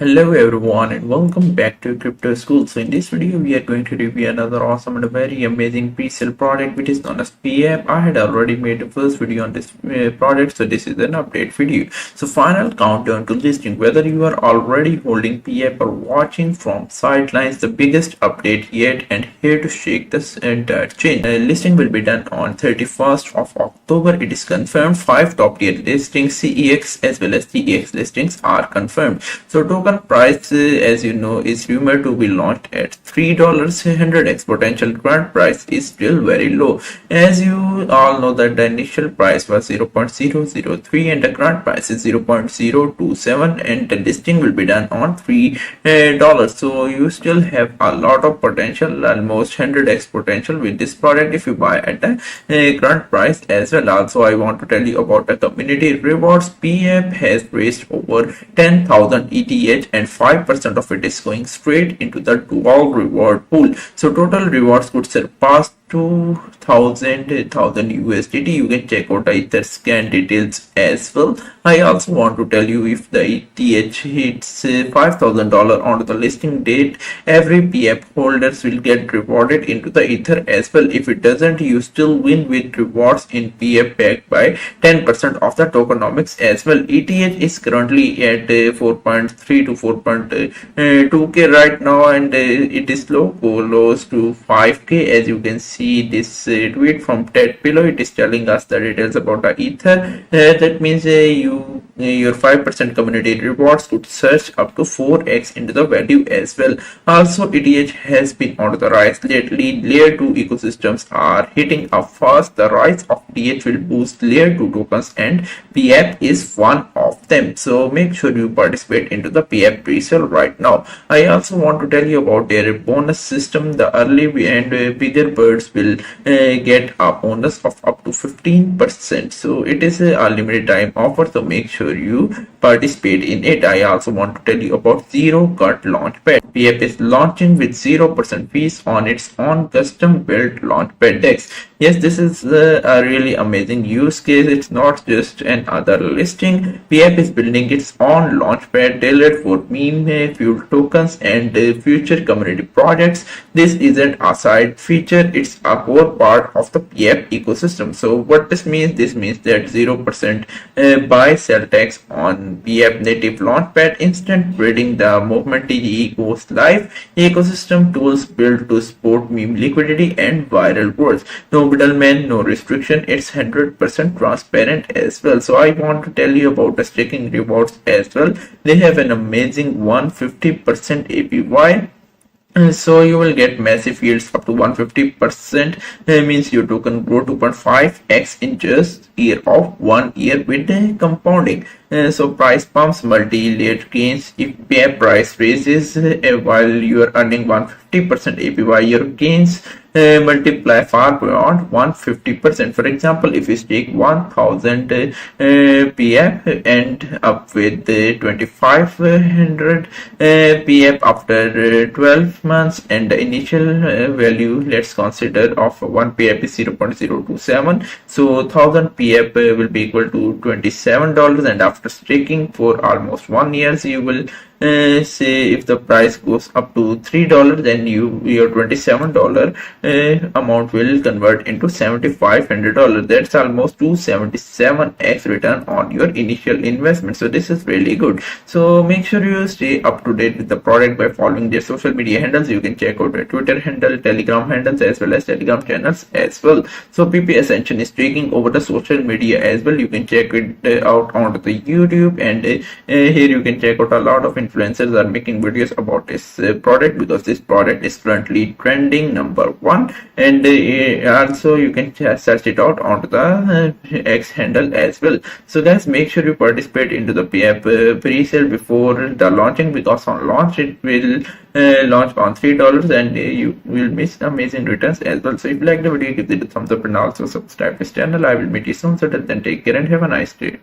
Hello everyone and welcome back to Crypto School. So in this video we are going to review another awesome and a very amazing pre-sale product which is known as PEAP. I had already made the first video on this product, so this is an update video. So final countdown to listing. Whether you are already holding PEAP or watching from sidelines, the biggest update yet and here to shake this entire chain. Listing will be done on 31st of October. It is confirmed. 5 top tier listings, CEX as well as TEX listings are confirmed. So token price, as you know, is rumored to be launched at $3. 100x potential. Current price is still very low. As you all know that the initial price was 0.003 and the current price is 0.027 and the listing will be done on $3. So you still have a lot of potential, almost 100x potential with this product if you buy at the current price as well. Also, I want to tell you about the community rewards. PEAP has raised over 10,000 ETH and 5% of it is going straight into the dual reward pool. So total rewards could surpass 2,000 USDT. You can check out the Ether scan details as well. I also want to tell you, if the ETH hits $5,000 on the listing date, every PEAP holders will get rewarded into the Ether as well. If it doesn't, you still win with rewards in PEAP backed by 10% of the tokenomics as well. ETH is currently at 4.3 to 4.2k right now, and it is close to 5k. As you can see this tweet from Ted below, it is telling us the details about the Ether. That means your 5% community rewards could surge up to 4x into the value as well. Also, ETH has been on the rise lately. Layer 2 ecosystems are hitting up fast. The rise of ETH will boost layer 2 tokens and PEAP is one of them. So make sure you participate into the PEAP pre-sale right now. I also want to tell you about their bonus system. The early and bigger birds will get a bonus of up to 15%. So it is a limited time offer, so make sure you participate in it. I also want to tell you about zero cut launchpad. PEAP is launching with 0% fees on its own custom built launchpad DEX. Yes, this is a really amazing use case. It's not just another listing. PEAP is building its own launchpad tailored for meme fuel tokens and future community projects. This isn't a side feature, it's a core part of the PEAP ecosystem. So what this means? This means that 0% buy sell tax on PEAP native launchpad, instant trading the moment TGE goes live, ecosystem tools built to support meme liquidity and viral words. No middleman, no restriction. It's 100% transparent as well. So I want to tell you about the staking rewards as well. They have an amazing 150% APY. So you will get massive yields up to 150%. That means your token grow 2.5x in just one year with the compounding. So price pumps, multi-layered gains. If PEAP price raises while you are earning 150% APY, your gains multiply far beyond 150%. For example, if you stake 1000 PEAP and up with 2500 PEAP after 12 months, and the initial value, let's consider, of 1 PEAP is 0.027, so 1000 PEAP will be equal to $27, and after staking for almost 1 year, you will say if the price goes up to $3, then your $27 amount will convert into $7,500. That's almost 277x return on your initial investment. So this is really good. So make sure you stay up to date with the product by following their social media handles. You can check out their Twitter handle, Telegram handles, as well as Telegram channels as well. So Pepe Ascension is taking over the social media as well. You can check it out on the YouTube, and here you can check out a lot of influencers are making videos about this product, because this product is currently trending #1, and also you can search it out on the X handle as well. So guys, make sure you participate into the PEAP pre-sale before the launching, because on launch it will launch on $3 and you will miss amazing returns as well. So if you like the video, give it a thumbs up and also subscribe to this channel. I will meet you soon. So till then, take care and have a nice day.